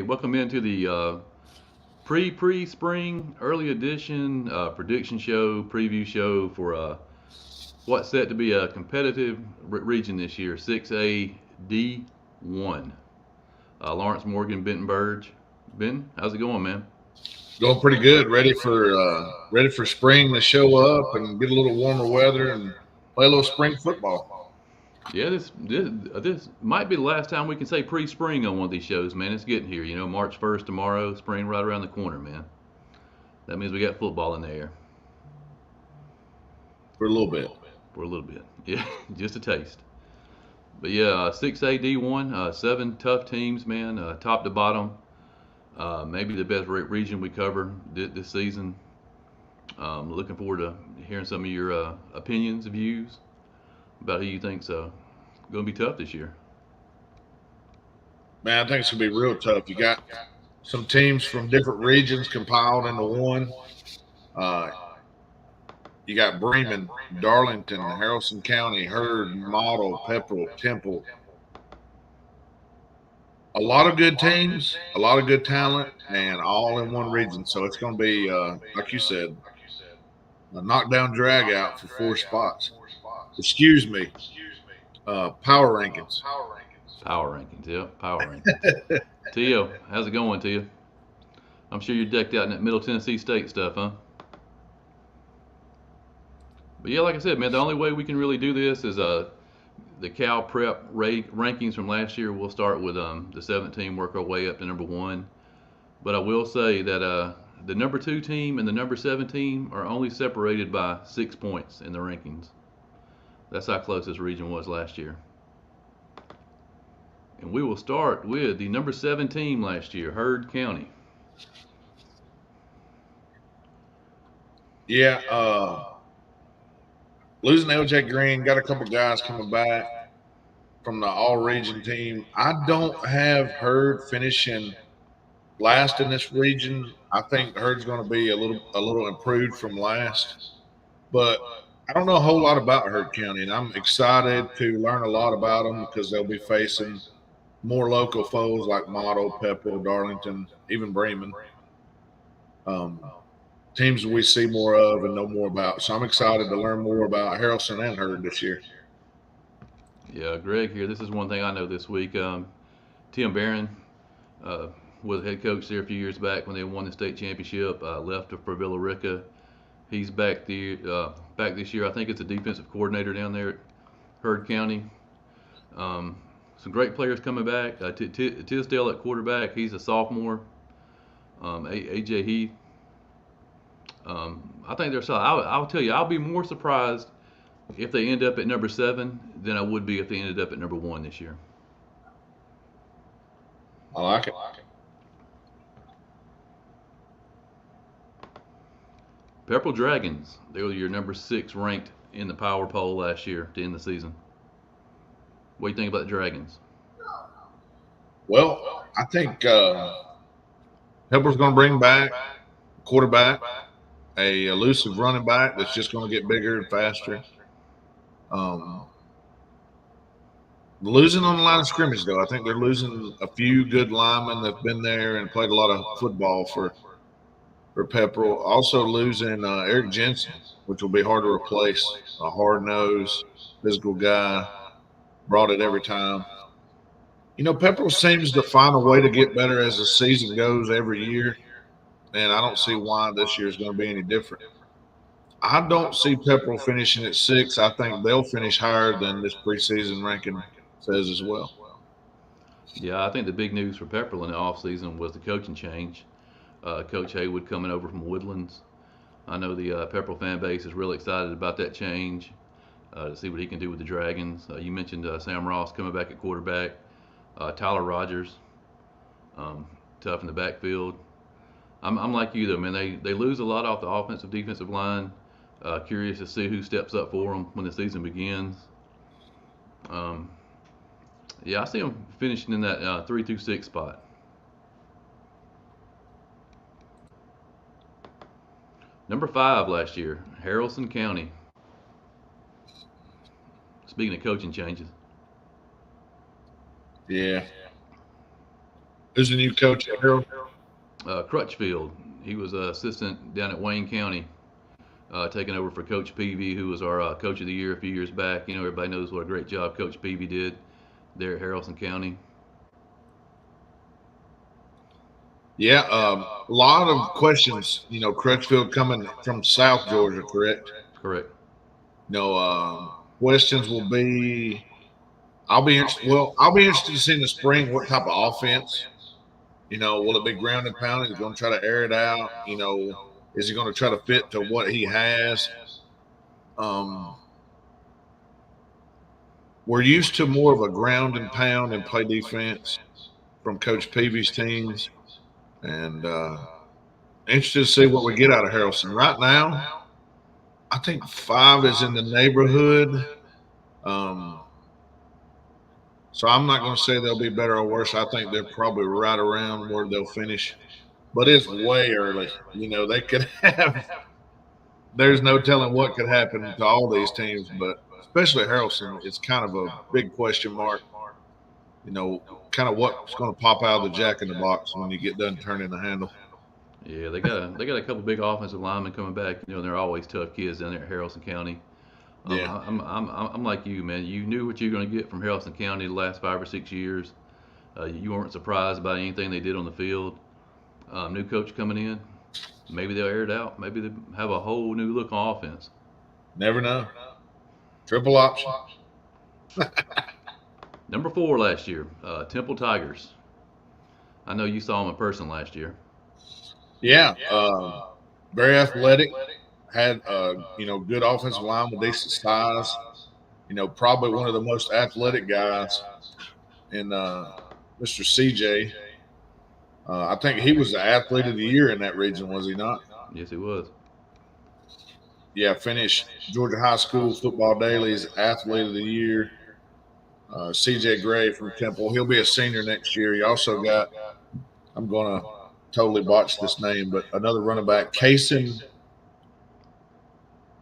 welcome into the pre-spring early edition prediction show, preview show for what's set to be a competitive region this year, 6A D1. Lawrence Morgan, Benton Burge. Ben, how's it going, man? Going pretty good. Ready for spring to show up and get a little warmer weather and play a little spring football. Yeah, this might be the last time we can say pre-spring on one of these shows, man. It's getting here. You know, March 1st tomorrow, spring right around the corner, man. That means we got football in the air For a little bit. for a little bit. Yeah, just a taste. But yeah, 6A D1, seven tough teams, man, top to bottom. Maybe the best region we cover this season. Looking forward to hearing some of your opinions, views about who you think's going to be tough this year. Man, I think it's gonna be real tough. You got some teams from different regions compiled into one. Uh, you got Bremen, Darlington, Harrison County, Hurd, Model, Pepperell, Temple. A lot of good teams, a lot of good talent, and all in one region. So it's going to be, like you said, a knockdown drag out for four spots. Excuse me, power rankings. Power rankings, yeah, power rankings. Tio, how's it going, Tio? I'm sure you're decked out in that Middle Tennessee State stuff, huh? But yeah, like I said, man, the only way we can really do this is the Cal Prep rankings from last year. We'll start with the 17, work our way up to number one. But I will say that the number two team and the number 7 team are only separated by 6 points in the rankings. That's how close this region was last year. And we will start with the number 7 team last year, Hurd County. Yeah, losing LJ Green, got a couple guys coming back from the all region team. I don't have Hurd finishing last in this region. I think Hurd's going to be a little improved from last, but I don't know a whole lot about Hurd County, and I'm excited to learn a lot about them because they'll be facing more local foes like Model, Pepperell, Darlington, even Bremen. Um, Teams we see more of and know more about. So I'm excited to learn more about Harrelson and Hurd this year. Yeah, Greg here. This is one thing I know this week. Tim Barron uh, was head coach there a few years back when they won the state championship. Left for Villa Rica. He's back back this year. I think it's a defensive coordinator down there at Hurd County. Some great players coming back. Tisdale at quarterback. He's a sophomore. AJ Heath. I think they're solid. I'll tell you, I'll be more surprised if they end up at number 7 than I would be if they ended up at number 1 this year. I like it. Pepperell Dragons. They were your number 6 ranked in the power poll last year to end the season. What do you think about the Dragons? Well, I think Pepperell's going to bring back quarterback, a elusive running back that's just going to get bigger and faster. Losing on the line of scrimmage, though, I think they're losing a few good linemen that've been there and played a lot of football for Pepperell. Also losing Eric Jensen, which will be hard to replace. A hard-nosed, physical guy, brought it every time. You know, Pepperell seems to find a way to get better as the season goes every year, and I don't see why this year is going to be any different. I don't see Pepperell finishing at 6. I think they'll finish higher than this preseason ranking says as well. Yeah, I think the big news for Pepperell in the offseason was the coaching change. Coach Haywood coming over from Woodlands. I know the Pepperell fan base is really excited about that change to see what he can do with the Dragons. You mentioned Sam Ross coming back at quarterback. Tyler Rogers, tough in the backfield. I'm like you though, man. They lose a lot off the offensive defensive line. Curious to see who steps up for them when the season begins. Yeah, I see them finishing in that 3 through 6 spot. Number 5 last year, Harrelson County. Speaking of coaching changes. Yeah. Who's the new coach at Harold? Crutchfield. He was an assistant down at Wayne County, taking over for Coach Peavy, who was our coach of the year a few years back. You know, everybody knows what a great job Coach Peavy did there at Haralson County. Yeah, a lot of questions. Crutchfield coming from South Georgia, correct? Correct. Questions will be. I'll be interested. Well, I'll be interested to see in the spring what type of offense. Will it be ground and pound? Is he going to try to air it out? Is he going to try to fit to what he has? Um, we're used to more of a ground and pound and play defense from Coach Peavy's teams, and interested to see what we get out of Harrelson. Right now, I think 5 is in the neighborhood. Um, so I'm not going to say they'll be better or worse. I think they're probably right around where they'll finish, but it's way early. They could have. There's no telling what could happen to all these teams, but especially Harrelson, it's kind of a big question mark. Kind of what's going to pop out of the jack in the box when you get done turning the handle. Yeah, they got a couple big offensive linemen coming back. You know, they're always tough kids down there at Haralson County. Yeah, I'm like you, man. You knew what you were going to get from Haralson County the last 5 or 6 years. You weren't surprised by anything they did on the field. New coach coming in, maybe they'll air it out. Maybe they have a whole new look on offense. never know. Triple option. Number 4 last year, Temple Tigers. I know you saw them in person last year. Yeah, very athletic. Had good offensive line with decent size. Probably one of the most athletic guys in Mr. CJ. I think he was the athlete of the year in that region, was he not? Yes, he was. Yeah, finished Georgia High School Football Daily's athlete of the year. CJ Gray from Temple. He'll be a senior next year. You also got, I'm going to totally botch this name, but another running back, Kaysen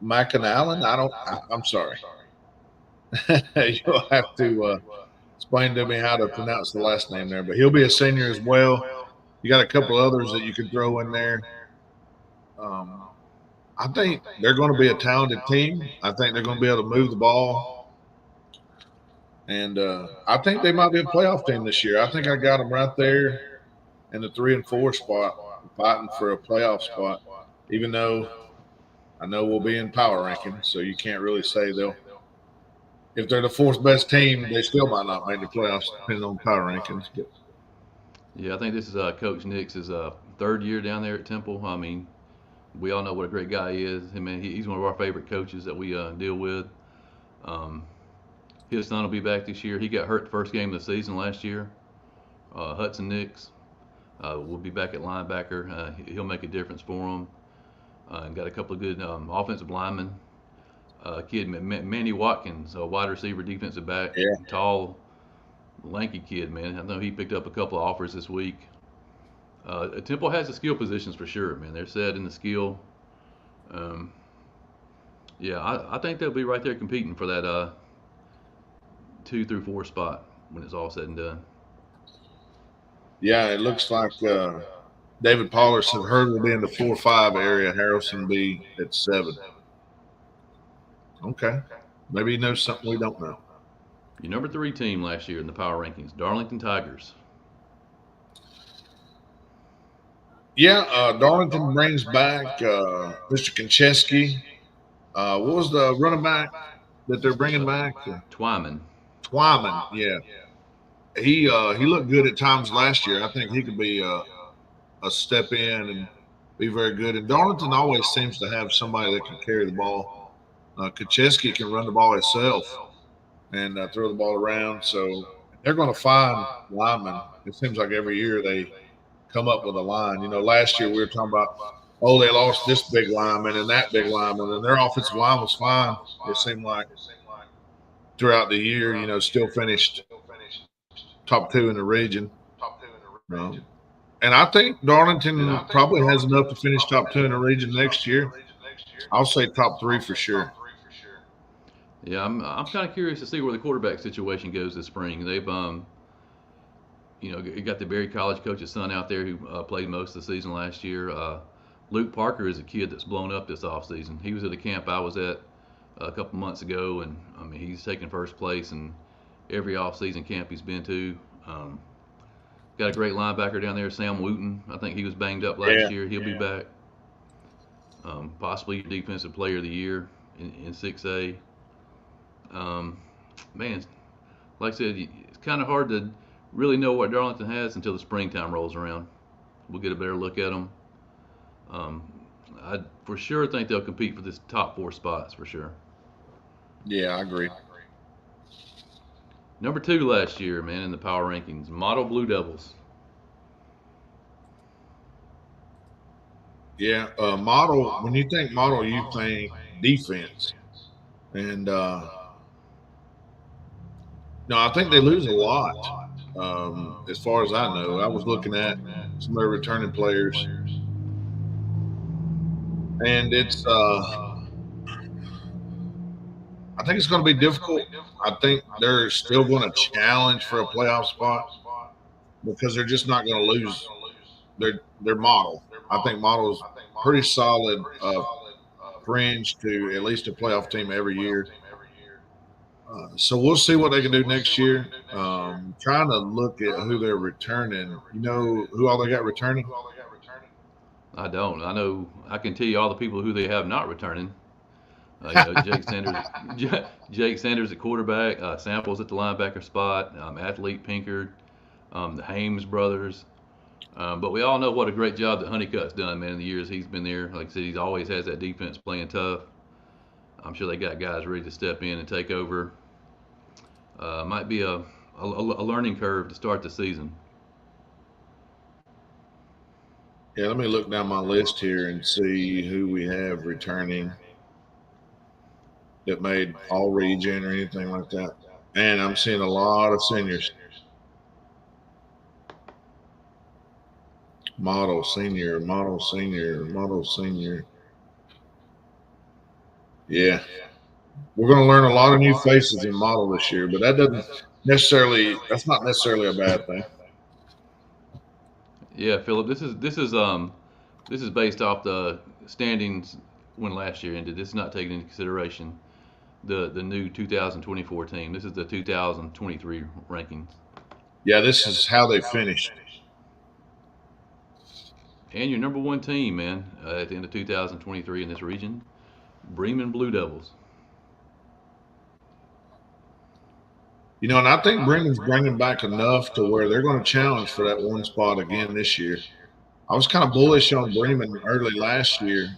McAnallen. I'm sorry. You'll have to explain to me how to pronounce the last name there, but he'll be a senior as well. You got a couple others that you could throw in there. I think they're going to be a talented team. I think they're going to be able to move the ball. And I think they might be a playoff team this year. I think I got them right there in the 3 and 4 spot, fighting for a playoff spot, even though I know we'll be in power rankings, so you can't really say they'll. If they're the 4th best team, they still might not make the playoffs depending on power rankings. But Yeah, I think this is Coach Nick's 3rd year down there at Temple. I mean, we all know what a great guy he is. I mean, he's one of our favorite coaches that we deal with. His son will be back this year. He got hurt the first game of the season last year. Hudson Nix will be back at linebacker. He'll make a difference for him. Got a couple of good offensive linemen. Kid Manny Watkins, a wide receiver, defensive back, yeah, tall, lanky kid, man. I know he picked up a couple of offers this week. Temple has the skill positions for sure, man. They're set in the skill. Yeah, I think they'll be right there competing for that 2 through 4 spot when it's all said and done. yeah, it looks like David Pollard said Hurd will be in the 4-5 area. Harrelson be at 7. Okay. Maybe he knows something we don't know. Your number 3 team last year in the power rankings, Darlington Tigers. Yeah, Darlington brings back Mr. Konchesky. What was the running back that they're bringing back? Twyman. Twyman, yeah. He looked good at times last year. I think he could be a step in and be very good. And Darlington always seems to have somebody that can carry the ball. Konchesky can run the ball himself and throw the ball around. So they're going to find linemen. It seems like every year they come up with a line. Last year we were talking about, they lost this big lineman and that big lineman, and their offensive line was fine. It seemed like throughout the year, still finished top 2 in the region. And I think Darlington probably has enough to finish top 2 in the region next year. I'll say top 3 for sure. Yeah, I'm kind of curious to see where the quarterback situation goes this spring. You know, you got the Berry College coach's son out there who played most of the season last year. Luke Parker is a kid that's blown up this offseason. He was at a camp I was at a couple months ago, and I mean he's taken first place in every offseason camp he's been to. Um, got a great linebacker down there, Sam Wooten. I think he was banged up Yeah. last year. He'll be back. Possibly your defensive player of the year in 6A. Um, man, like I said, it's kind of hard to really know what Darlington has until the springtime rolls around. We'll get a better look at them. Um, I for sure think they'll compete for this top four spots for sure. Yeah, I agree. Number two last year, man, in the power rankings, Model Blue Devils. Yeah, model. When you think model, you think defense, and no, I think they lose a lot. As far as I know, I was looking at some of their returning players, and I think it's going to be difficult. I think they're still going to challenge for a playoff spot because they're just not going to lose their model. I think model's pretty solid fringe to at least a playoff team every year. So we'll see what they can do next year. Trying to look at who they're returning. You know who all they got returning? I don't. I know. I can tell you all the people who they have not returning. You know, Jake Sanders, Jake Sanders at quarterback, Samples at the linebacker spot, Athlete Pinkard, the Hames brothers. But we all know what a great job that Honeycutt's done, man, in the years he's been there. Like I said, he's always has that defense playing tough. I'm sure they got guys ready to step in and take over. Might be a learning curve to start the season. Yeah, let me look down my list here and see who we have returning that made all region or anything like that. And I'm seeing a lot of seniors. Model senior, model senior, model senior. Yeah, we're going to learn a lot of new faces in model this year, but that's not necessarily a bad thing. Yeah, Philip, this is based off the standings when last year ended. This is not taking into consideration the new 2024 team. This is the 2023 rankings. Yeah, this is how they finished. And your number one team, man, at the end of 2023 in this region, Bremen Blue Devils. You know, and I think Bremen's bringing back enough to where they're going to challenge for that one spot again this year. I was kind of bullish on Bremen early last year,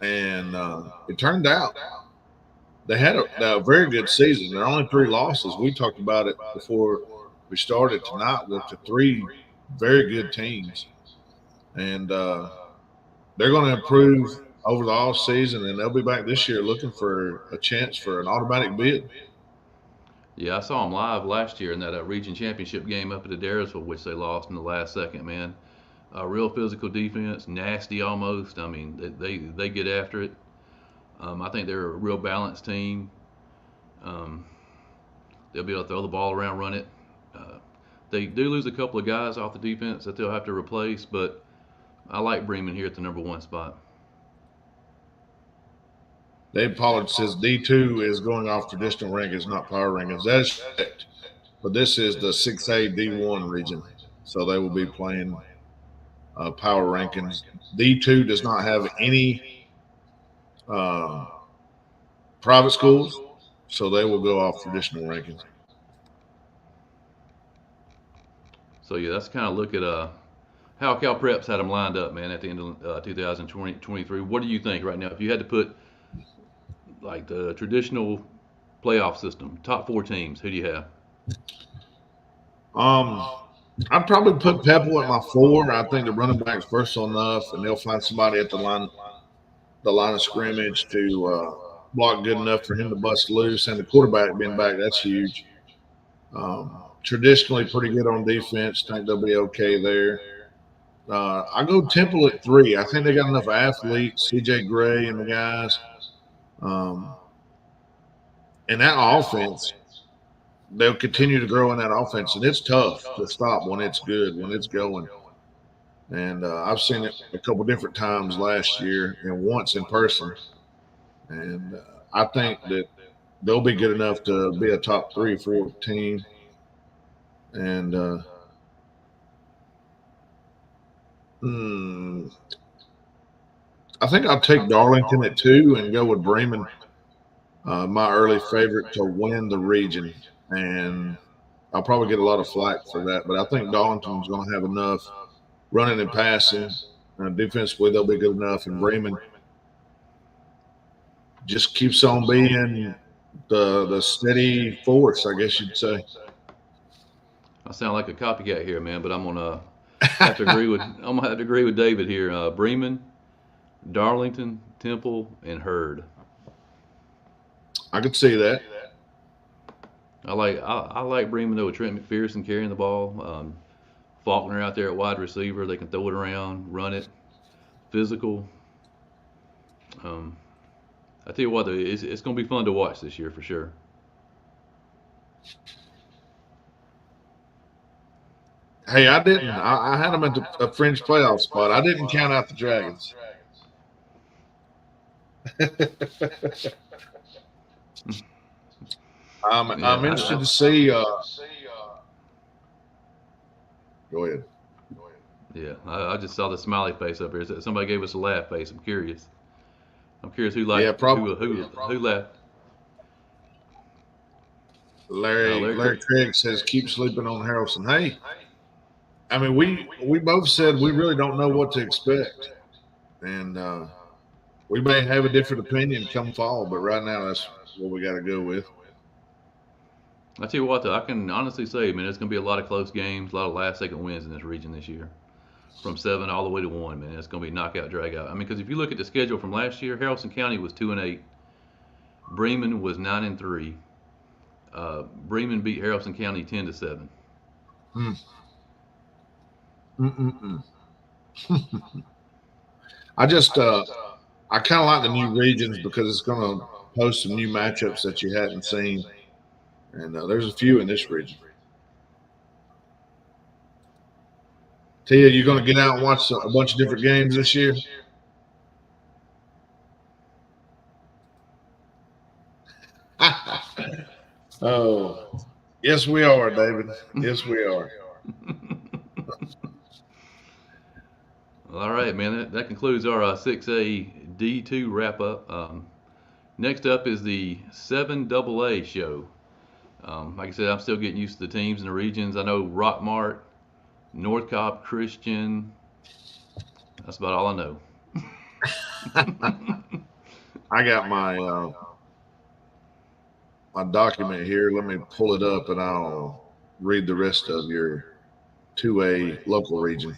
and it turned out they had a very good season. There are only three losses. We talked about it before we started tonight with the three very good teams, and they're going to improve over the off season, and they'll be back this year looking for a chance for an automatic bid. Yeah, I saw them live last year in that region championship game up at Adairsville, which they lost in the last second. Man, real physical defense, nasty almost. I mean, they get after it. I think they're a real balanced team. Um, they'll be able to throw the ball around, run it. Uh, they do lose a couple of guys off the defense that they'll have to replace, but I like Bremen here at the number one spot. Dave Pollard says D2 is going off traditional rankings, not power rankings. That is correct. But this is the 6A D1 region. So they will be playing power rankings. D2 does not have any uh, private schools, so they will go off traditional rankings. So yeah, that's kind of look at how Cal Preps had them lined up, man, at the end of 2023. What do you think right now? If you had to put like the traditional playoff system, top four teams, who do you have? I'd probably put Pepple at my 4. I think the running back's versatile enough, and they'll find somebody at the line of scrimmage to block good enough for him to bust loose. And the quarterback being back, that's huge. Traditionally pretty good on defense. Think they'll be okay there. I go Temple at 3. I think they got enough athletes, CJ Gray and the guys. And that offense, they'll continue to grow in that offense, and it's tough to stop when it's good, when it's going. And I've seen it a couple different times last year and once in person. And I think that they'll be good enough to be a top 3 or 4 team. And hmm, I think I'll take Darlington at 2 and go with Bremen, my early favorite to win the region. And I'll probably get a lot of flack for that, but I think Darlington's going to have enough running and passing. Defensively, they'll be good enough. And Bremen just keeps on being the steady force, I guess you'd say. I sound like a copycat here, man, but I'm gonna have to agree with David here. Bremen, Darlington, Temple, and Hurd. I could see that. I like Bremen though with Trent McPherson carrying the ball. Faulkner out there at wide receiver. They can throw it around, run it, physical. Um, I tell you what, though, it's going to be fun to watch this year for sure. Hey, I didn't. I had them at a fringe playoff spot. I didn't count out the Dragons. I'm interested to see. Go ahead. Yeah, I just saw the smiley face up here. Somebody gave us a laugh face. I'm curious. I'm curious Yeah, probably. who laughed. Larry Craig says keep sleeping on Harrelson. Hey, I mean we both said we really don't know what to expect, and we may have a different opinion come fall, but right now that's what we got to go with. I tell you what, though, I can honestly say, man, it's going to be a lot of close games, a lot of last-second wins in this region this year, from 7 all the way to 1. Man, it's going to be knockout, drag out. I mean, because if you look at the schedule from last year, Haralson County was 2-8, Bremen was 9-3. Bremen beat Haralson County 10-7. Mm. I just I kind of like the new regions because it's going to post some new matchups that you hadn't seen, and there's a few in this region. Tia, you going to get out and watch a bunch of different games this year? Oh, yes, we are, David. Yes, we are. All right, man. That concludes our 6A D2 wrap up. Next up is the 7AA show. Like I said, I'm still getting used to the teams and the regions. I know Rockmart, North Cobb Christian. That's about all I know. I got my document here. Let me pull it up, and I'll read the rest of your 2A local region.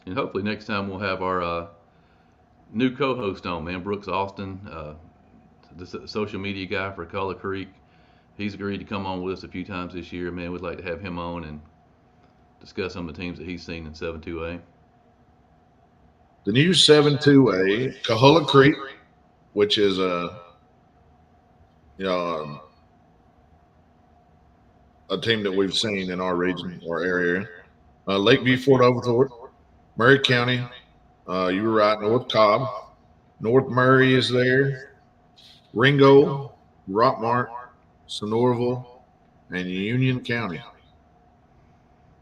And hopefully next time we'll have our new co-host on, man, Brooks Austin, the social media guy for Color Creek. He's agreed to come on with us a few times this year. Man, we'd like to have him on and discuss some of the teams that he's seen in 7-2A. The new 7-2A, Cahola Creek, which is a team that we've seen in our region or area. Lakeview, Fort Oglethorpe, Murray County. You were right, North Cobb. North Murray is there. Ringo, Rockmart, Sonoraville, and Union County.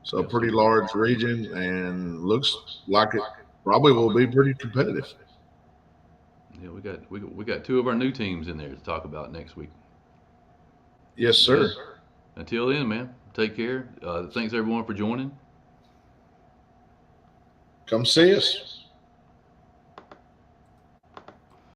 So a pretty large region, and looks like it probably will be pretty competitive. Yeah, we got 2 of our new teams in there to talk about next week. Yes, sir. Yeah. Until then, man, take care. Thanks everyone for joining. Come see us.